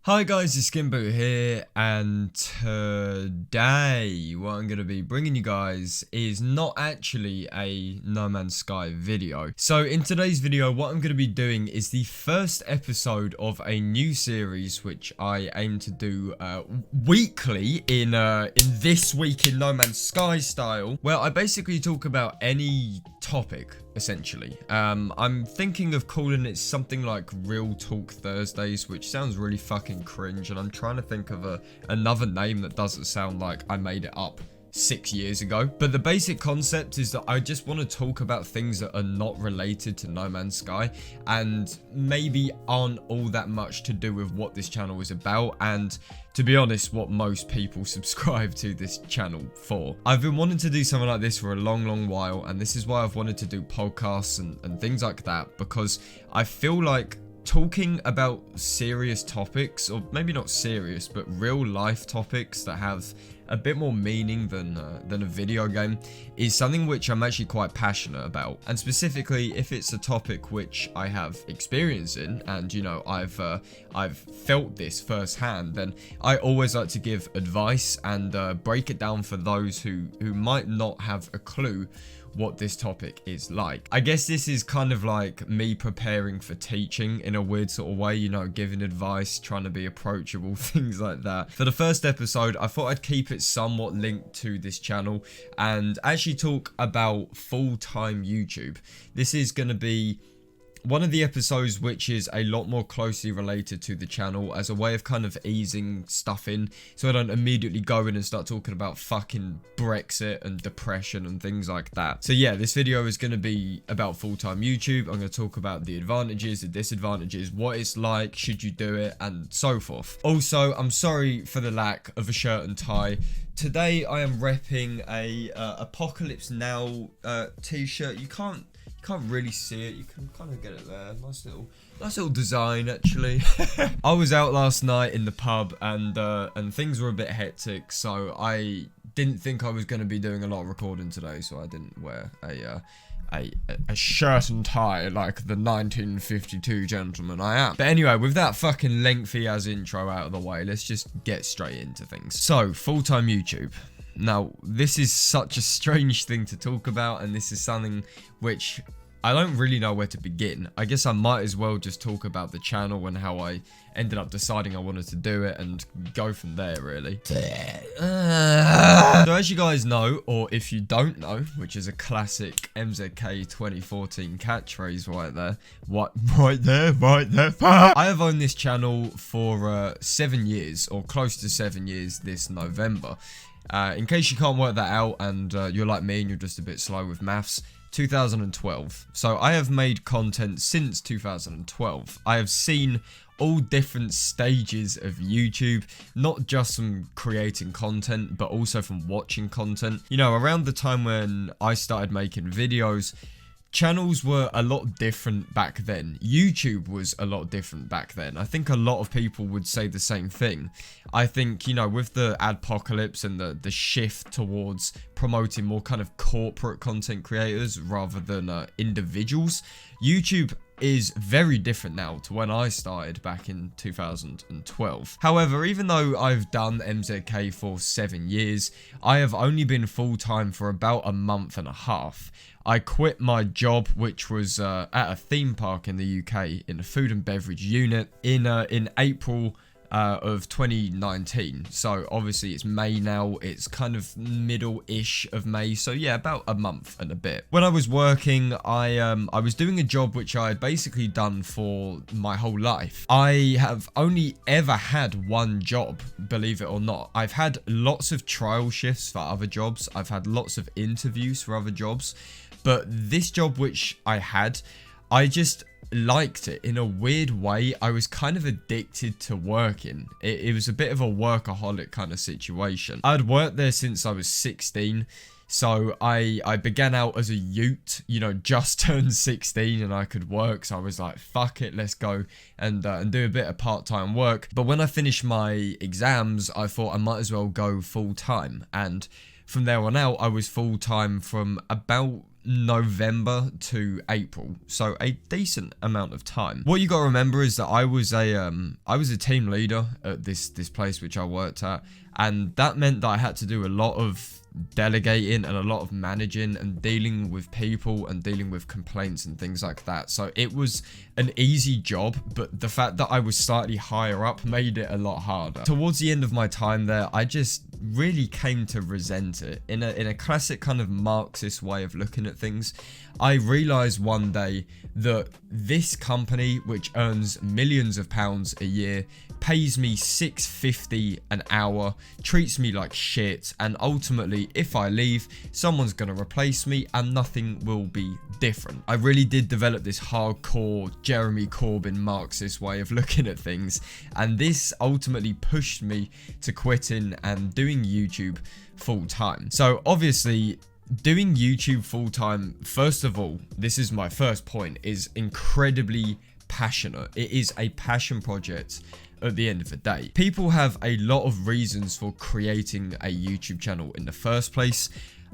Hi guys, it's SkintBoot here, and today what I'm going to be bringing you guys is not actually a No Man's Sky video. So in today's video, what I'm going to be doing is the first episode of a new series which I aim to do weekly in this week in No Man's Sky style, where I basically talk about any topic essentially. I'm thinking of calling it something like Real Talk Thursdays, which sounds really fucking cringe, and I'm trying to think of another name that doesn't sound like I made it up 6 years ago. But the basic concept is that I just want to talk about things that are not related to No Man's Sky and maybe aren't all that much to do with what this channel is about, and to be honest, what most people subscribe to this channel for. I've been wanting to do something like this for a long while, and this is why I've wanted to do podcasts and things like that, because I feel like talking about serious topics, or maybe not serious, but real life topics that have a bit more meaning than a video game, is something which I'm actually quite passionate about. And specifically, if it's a topic which I have experience in, and you know, I've felt this firsthand, then I always like to give advice and break it down for those who might not have a clue what this topic is like. I guess this is kind of like me preparing for teaching in a weird sort of way, you know, giving advice, trying to be approachable, things like that. For the first episode, I thought I'd keep it somewhat linked to this channel and actually talk about full-time YouTube. This is going to be one of the episodes which is a lot more closely related to the channel, as a way of kind of easing stuff in, so I don't immediately go in and start talking about fucking Brexit and depression and things like that. So yeah, this video is going to be about full-time YouTube. I'm going to talk about the advantages, the disadvantages, what it's like, should you do it, and so forth. Also, I'm sorry for the lack of a shirt and tie. Today I am repping a Apocalypse Now t-shirt. You can't really see it, you can kind of get it there. Nice little design actually. I was out last night in the pub, and things were a bit hectic, so I didn't think I was going to be doing a lot of recording today, so I didn't wear a shirt and tie like the 1952 gentleman I am. But anyway, with that fucking lengthy as intro out of the way, let's just get straight into things. So, full-time YouTube. Now, this is such a strange thing to talk about, and this is something which I don't really know where to begin. I guess I might as well just talk about the channel and how I ended up deciding I wanted to do it and go from there, really. So as you guys know, or if you don't know, which is a classic MZK 2014 catchphrase right there. Right there. I have owned this channel for 7 years, or close to 7 years this November. In case you can't work that out and you're like me and you're just a bit slow with maths, 2012. So I have made content since 2012. I have seen all different stages of YouTube, not just from creating content, but also from watching content. You know, around the time when I started making videos, channels were a lot different back then. YouTube was a lot different back then. I think a lot of people would say the same thing. I think, you know, with the adpocalypse and the shift towards promoting more kind of corporate content creators rather than individuals, YouTube is very different now to when I started back in 2012. However, even though I've done MZK for 7 years, I have only been full-time for about a month and a half. I quit my job, which was at a theme park in the UK in the food and beverage unit in April of 2019. So obviously it's May now, it's kind of middle-ish of May, so yeah, about a month and a bit. When I was working, I was doing a job which I had basically done for my whole life. I have only ever had one job, believe it or not. I've had lots of trial shifts for other jobs, I've had lots of interviews for other jobs, but this job which I had, I just liked it in a weird way. I was kind of addicted to working. It was a bit of a workaholic kind of situation. I'd worked there since I was 16, so I began out as a youth, you know, just turned 16 and I could work, so I was like, fuck it, let's go and do a bit of part-time work. But when I finished my exams, I thought I might as well go full-time, and from there on out, I was full-time from about November to April, so a decent amount of time. What you gotta remember is that I was a team leader at this place which I worked at, and that meant that I had to do a lot of delegating and a lot of managing and dealing with people and dealing with complaints and things like that. So it was an easy job, but the fact that I was slightly higher up made it a lot harder. Towards the end of my time there, I just really came to resent it. In a classic kind of Marxist way of looking at things, I realized one day that this company, which earns millions of pounds a year, pays me $6.50 an hour, treats me like shit, and ultimately, if I leave, someone's gonna replace me and nothing will be different. I really did develop this hardcore Jeremy Corbyn Marxist way of looking at things, and this ultimately pushed me to quitting and doing YouTube full time. So obviously, doing YouTube full time, first of all, this is my first point, is incredibly passionate. It is a passion project at the end of the day. People have a lot of reasons for creating a YouTube channel in the first place.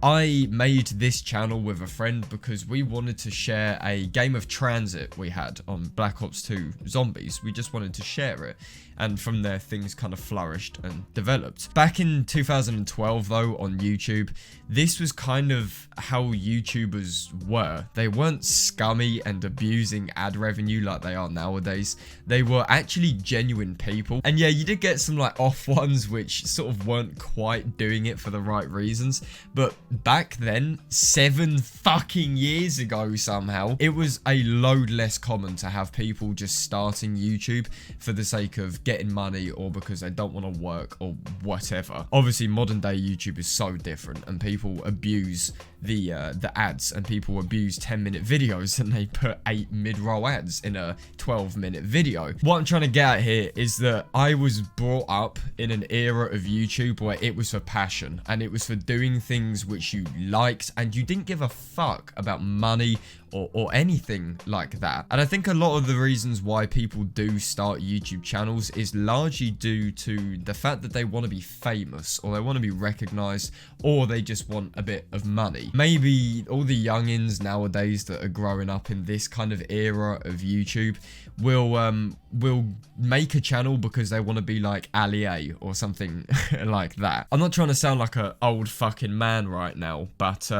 I made this channel with a friend because we wanted to share a game of transit we had on Black Ops 2 Zombies. We just wanted to share it, and from there things kind of flourished and developed. Back in 2012 though, on YouTube, this was kind of how YouTubers were. They weren't scummy and abusing ad revenue like they are nowadays. They were actually genuine people. And yeah, you did get some like off ones which sort of weren't quite doing it for the right reasons, but back then, 7 fucking years ago somehow, it was a load less common to have people just starting YouTube for the sake of getting money or because they don't want to work or whatever. Obviously, modern day YouTube is so different, and people abuse the ads, and people abuse 10-minute videos, and they put 8 mid-roll ads in a 12-minute video. What I'm trying to get at here is that I was brought up in an era of YouTube where it was for passion, and it was for doing things which you liked, and you didn't give a fuck about money or anything like that. And I think a lot of the reasons why people do start YouTube channels is largely due to the fact that they want to be famous, or they want to be recognized, or they just want a bit of money. Maybe all the youngins nowadays that are growing up in this kind of era of YouTube will make a channel because they want to be like Ali A or something like that. I'm not trying to sound like an old fucking man right now, but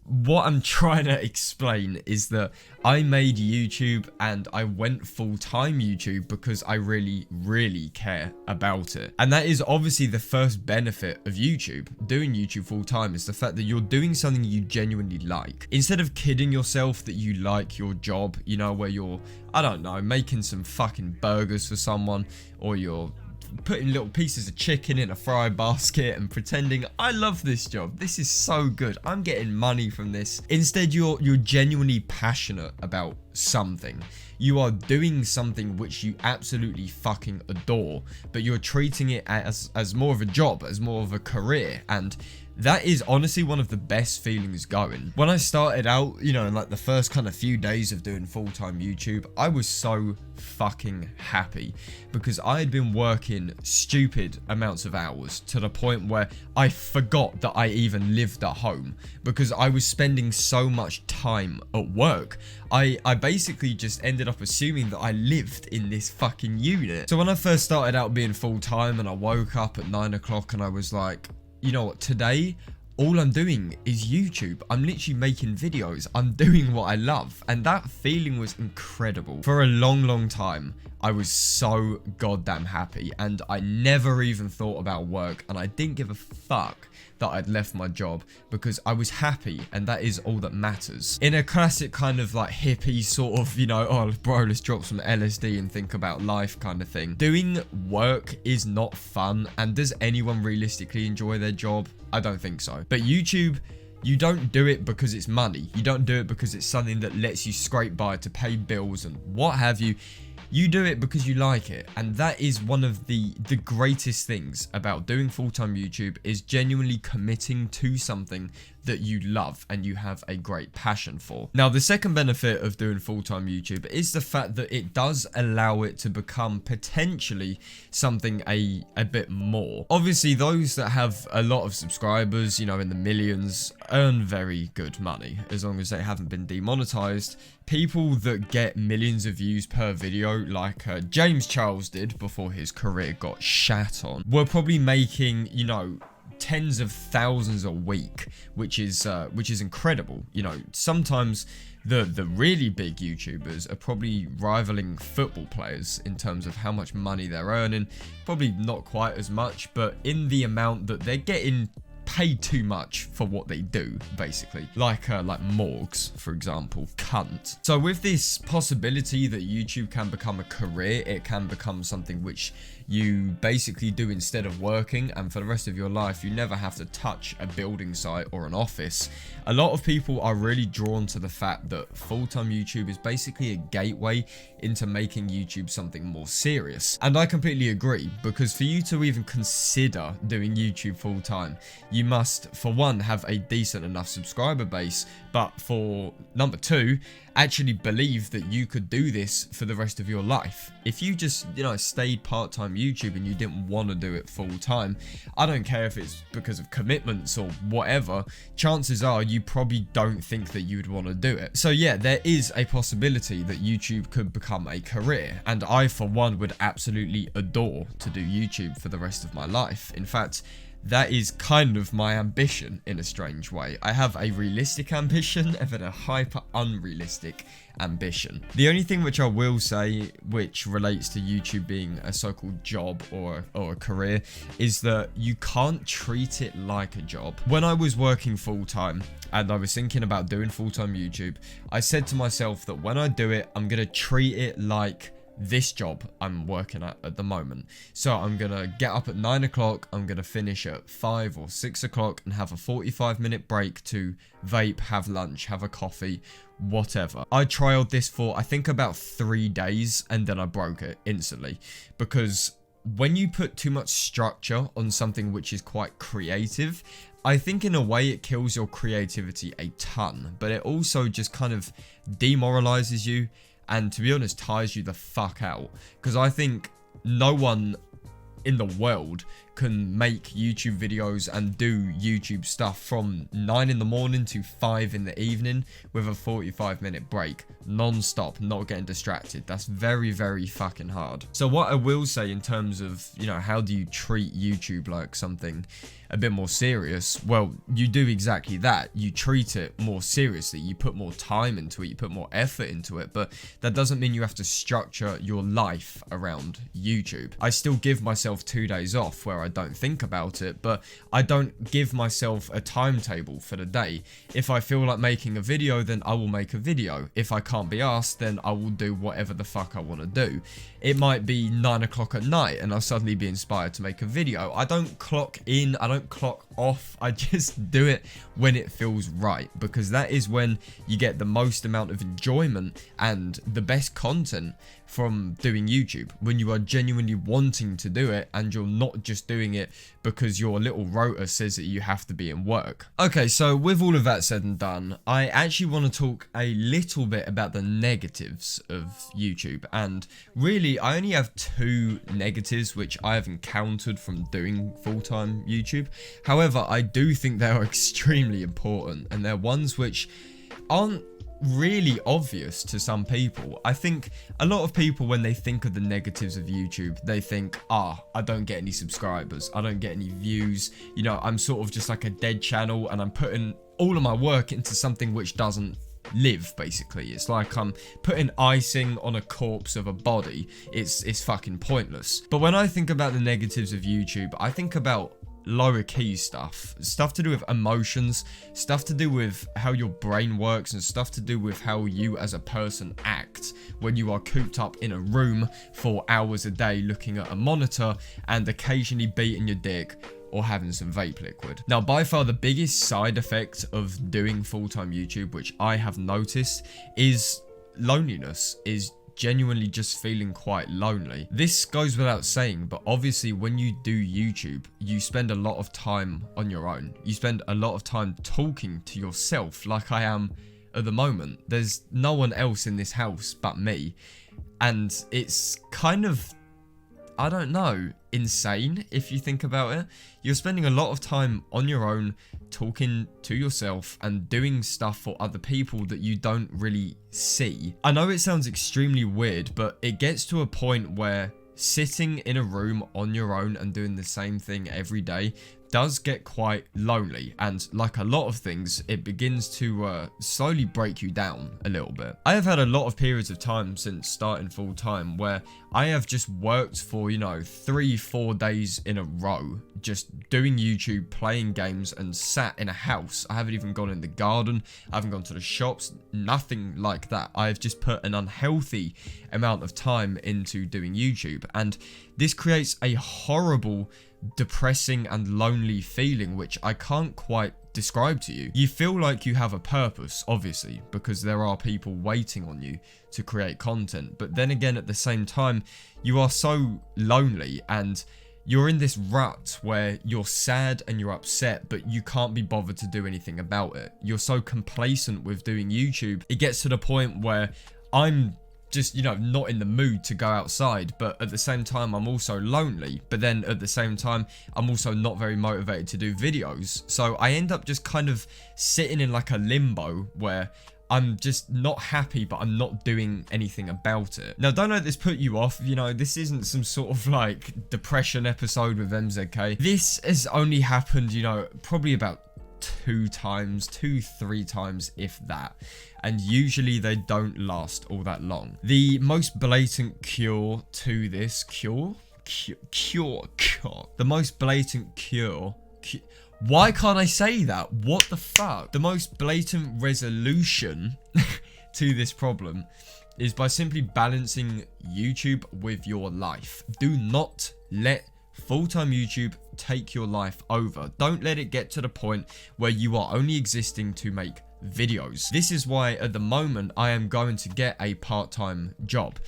what I'm trying to explain is that I made YouTube and I went full-time YouTube because I really, really care about it. And that is obviously the first benefit of YouTube. Doing YouTube full-time is the fact that you're doing something you genuinely like. Instead of kidding yourself that you like your job, you know, where you're, I don't know, making some fucking burgers for someone, or you're putting little pieces of chicken in a fry basket and pretending, I love this job, this is so good, I'm getting money from this. Instead, you're genuinely passionate about something. You are doing something which you absolutely fucking adore, but you're treating it as more of a job, as more of a career, and that is honestly one of the best feelings going. When I started out, you know, in like the first kind of few days of doing full-time YouTube, I was so fucking happy because I had been working stupid amounts of hours to the point where I forgot that I even lived at home because I was spending so much time at work. I basically just ended up assuming that I lived in this fucking unit. So when I first started out being full-time and I woke up at 9 o'clock and I was like, you know what, today all I'm doing is YouTube. I'm literally making videos. I'm doing what I love. And that feeling was incredible. For a long, long time, I was so goddamn happy. And I never even thought about work. And I didn't give a fuck that I'd left my job because I was happy, and that is all that matters. In a classic kind of like hippie sort of, you know, oh bro, let's drop some LSD and think about life kind of thing. Doing work is not fun, and does anyone realistically enjoy their job? I don't think so. But YouTube, you don't do it because it's money. You don't do it because it's something that lets you scrape by to pay bills and what have you. You do it because you like it, and that is one of the greatest things about doing full-time YouTube, is genuinely committing to something that you love and you have a great passion for. Now, the second benefit of doing full-time YouTube is the fact that it does allow it to become potentially something a bit more. Obviously, those that have a lot of subscribers, you know, in the millions, earn very good money as long as they haven't been demonetized. People that get millions of views per video, like James Charles did before his career got shat on, were probably making, you know, tens of thousands a week, which is incredible. You know, sometimes the really big YouTubers are probably rivaling football players in terms of how much money they're earning. Probably not quite as much, but in the amount that they're getting paid too much for what they do, basically. Like Morgs, for example, cunt. So with this possibility that YouTube can become a career, it can become something which you basically do instead of working, and for the rest of your life you never have to touch a building site or an office. A lot of people are really drawn to the fact that full-time YouTube is basically a gateway into making YouTube something more serious. And I completely agree, because for you to even consider doing YouTube full-time, you must, for one, have a decent enough subscriber base, but for number two, actually believe that you could do this for the rest of your life. If you just, you know, stayed part-time YouTube and you didn't want to do it full-time, I don't care if it's because of commitments or whatever, chances are you probably don't think that you would want to do it. So yeah, there is a possibility that YouTube could become a career, and I for one would absolutely adore to do YouTube for the rest of my life. In fact, that is kind of my ambition in a strange way. I have a realistic ambition and then a hyper unrealistic ambition. The only thing which I will say, which relates to YouTube being a so-called job or a career, is that you can't treat it like a job. When I was working full-time and I was thinking about doing full-time YouTube, I said to myself that when I do it, I'm going to treat it like this job I'm working at the moment. So I'm gonna get up at 9 o'clock, I'm gonna finish at 5 or 6 o'clock and have a 45-minute break to vape, have lunch, have a coffee, whatever. I trialed this for I think about 3 days and then I broke it instantly, because when you put too much structure on something which is quite creative, I think in a way it kills your creativity a ton, but it also just kind of demoralizes you and, to be honest, tires you the fuck out. Because I think no one in the world can make YouTube videos and do YouTube stuff from 9 in the morning to 5 in the evening with a 45-minute break, non-stop, not getting distracted. That's very, very fucking hard. So what I will say in terms of, you know, how do you treat YouTube like something a bit more serious? Well, you do exactly that. You treat it more seriously. You put more time into it. You put more effort into it. But that doesn't mean you have to structure your life around YouTube. I still give myself 2 days off where I don't think about it, but I don't give myself a timetable for the day. If I feel like making a video, then I will make a video. If I can't be asked, then I will do whatever the fuck I want to do. It might be 9 o'clock at night and I'll suddenly be inspired to make a video. I don't clock in, I don't clock off, I just do it when it feels right, because that is when you get the most amount of enjoyment and the best content from doing YouTube, when you are genuinely wanting to do it and you're not just doing it because your little rota says that you have to be in work. Okay, so with all of that said and done, I actually want to talk a little bit about the negatives of YouTube, and really I only have 2 negatives which I have encountered from doing full-time YouTube. However, I do think they are extremely important, and they're ones which aren't really obvious to some people. I think a lot of people, when they think of the negatives of YouTube, they think, I don't get any subscribers, I don't get any views, you know, I'm sort of just like a dead channel and I'm putting all of my work into something which doesn't live, basically. It's like I'm putting icing on a corpse of a body. It's fucking pointless. But when I think about the negatives of YouTube, I think about lower key stuff to do with emotions, stuff to do with how your brain works, and stuff to do with how you as a person act when you are cooped up in a room for hours a day looking at a monitor and occasionally beating your dick or having some vape liquid. Now, by far the biggest side effect of doing full-time YouTube, which I have noticed, is loneliness, is genuinely just feeling quite lonely. This goes without saying, but obviously when you do YouTube, you spend a lot of time on your own. You spend a lot of time talking to yourself, like I am at the moment. There's no one else in this house but me, and it's kind of I don't know, insane if you think about it. You're spending a lot of time on your own, talking to yourself and doing stuff for other people that you don't really see. I know it sounds extremely weird, but it gets to a point where sitting in a room on your own and doing the same thing every day does get quite lonely, and like a lot of things, it begins to slowly break you down a little bit. I have had a lot of periods of time since starting full time where I have just worked for, you know, 3-4 days in a row, just doing YouTube, playing games, and sat in a house. I haven't even gone in the garden, I haven't gone to the shops, nothing like that. I've just put an unhealthy amount of time into doing YouTube, and this creates a horrible, depressing and lonely feeling which I can't quite describe to you. You feel like you have a purpose, obviously, because there are people waiting on you to create content, but then again at the same time you are so lonely and you're in this rut where you're sad and you're upset, but you can't be bothered to do anything about it. You're so complacent with doing YouTube, it gets to the point where I'm just, you know, not in the mood to go outside, but at the same time I'm also lonely, but then at the same time I'm also not very motivated to do videos. So I end up just kind of sitting in like a limbo where I'm just not happy, but I'm not doing anything about it. Now, don't let this put you off. You know, this isn't some sort of like depression episode with MZK. This has only happened, you know, probably about 2 times, 2-3 times, if that, and usually they don't last all that long. The most blatant cure to this the most blatant cure, why can't I say that? What the fuck? The most blatant resolution to this problem is by simply balancing YouTube with your life. Do not let full-time YouTube take your life over. Don't let it get to the point where you are only existing to make videos. This is why at the moment I am going to get a part-time job.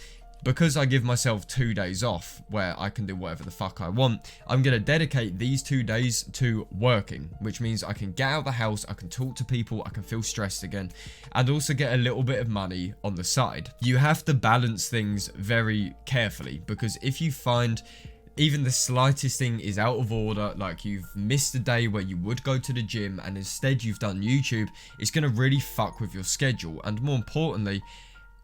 Because I give myself 2 days off where I can do whatever the fuck I want, I'm going to dedicate these 2 days to working, which means I can get out of the house, I can talk to people, I can feel stressed again, and also get a little bit of money on the side. You have to balance things very carefully, because if you find even the slightest thing is out of order, like you've missed a day where you would go to the gym and instead you've done YouTube, it's going to really fuck with your schedule, and more importantly,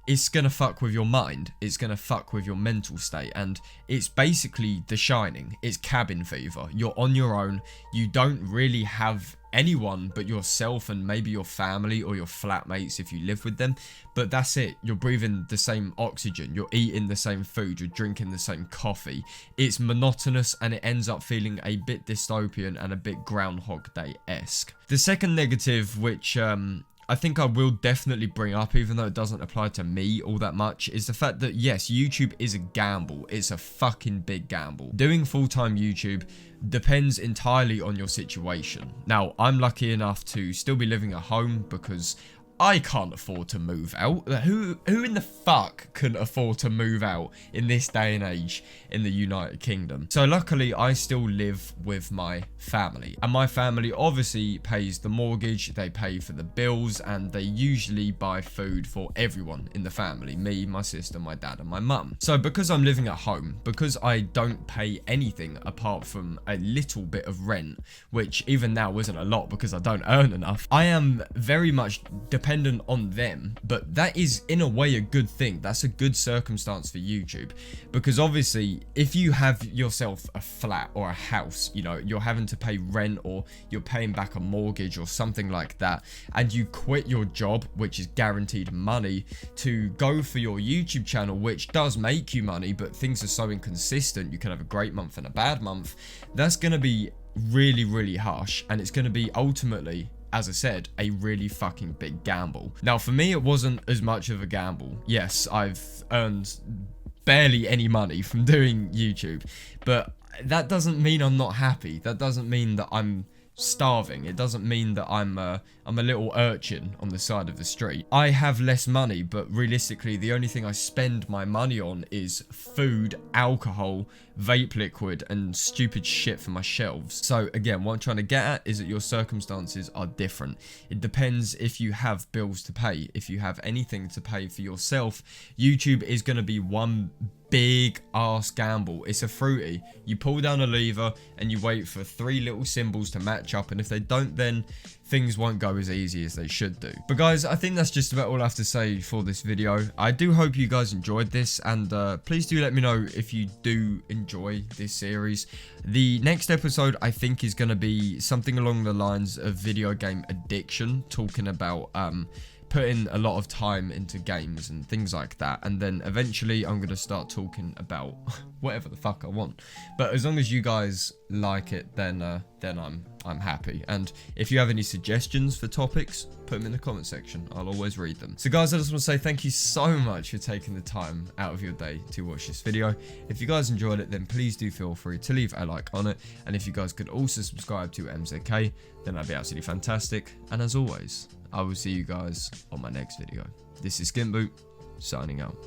it's going to fuck with your mind, it's going to fuck with your mental state, and it's basically The Shining, it's cabin fever. You're on your own, you don't really have anyone but yourself and maybe your family or your flatmates if you live with them, but that's it. You're breathing the same oxygen, you're eating the same food, you're drinking the same coffee. It's monotonous and it ends up feeling a bit dystopian and a bit Groundhog Day-esque. The second negative, which I think I will definitely bring up, even though it doesn't apply to me all that much, is the fact that yes, YouTube is a gamble. It's a fucking big gamble. Doing full-time YouTube depends entirely on your situation. Now, I'm lucky enough to still be living at home because I can't afford to move out. Who in the fuck can afford to move out in this day and age in the United Kingdom? So luckily, I still live with my family. And my family obviously pays the mortgage, they pay for the bills, and they usually buy food for everyone in the family. Me, my sister, my dad, and my mum. So because I'm living at home, because I don't pay anything apart from a little bit of rent, which even now isn't a lot because I don't earn enough, I am very much dependent on them, but that is in a way a good thing. That's a good circumstance for YouTube, because obviously if you have yourself a flat or a house, you know, you're having to pay rent or you're paying back a mortgage or something like that, and you quit your job, which is guaranteed money, to go for your YouTube channel, which does make you money, but things are so inconsistent, you can have a great month and a bad month, that's going to be really, really harsh, and it's going to be ultimately, as I said, a really fucking big gamble. Now, for me, it wasn't as much of a gamble. Yes, I've earned barely any money from doing YouTube, but that doesn't mean I'm not happy. That doesn't mean that I'm starving. It doesn't mean that I'm a little urchin on the side of the street. I have less money, but realistically, the only thing I spend my money on is food, alcohol, vape liquid, and stupid shit for my shelves. So again, what I'm trying to get at is that your circumstances are different. It depends if you have bills to pay. If you have anything to pay for yourself, YouTube is going to be one big ass gamble. It's a fruity. You pull down a lever and you wait for 3 little symbols to match up, and if they don't, then things won't go as easy as they should do. But guys, I think that's just about all I have to say for this video. I do hope you guys enjoyed this, and please do let me know if you do enjoy this series. The next episode I think is going to be something along the lines of video game addiction, talking about putting a lot of time into games and things like that, and then eventually I'm going to start talking about whatever the fuck I want. But as long as you guys like it, then I'm happy. And if you have any suggestions for topics, put them in the comment section. I'll always read them. So guys, I just want to say thank you so much for taking the time out of your day to watch this video. If you guys enjoyed it, then please do feel free to leave a like on it, and if you guys could also subscribe to MZK, then that'd be absolutely fantastic. And as always, I will see you guys on my next video. This is SkintBoot, signing out.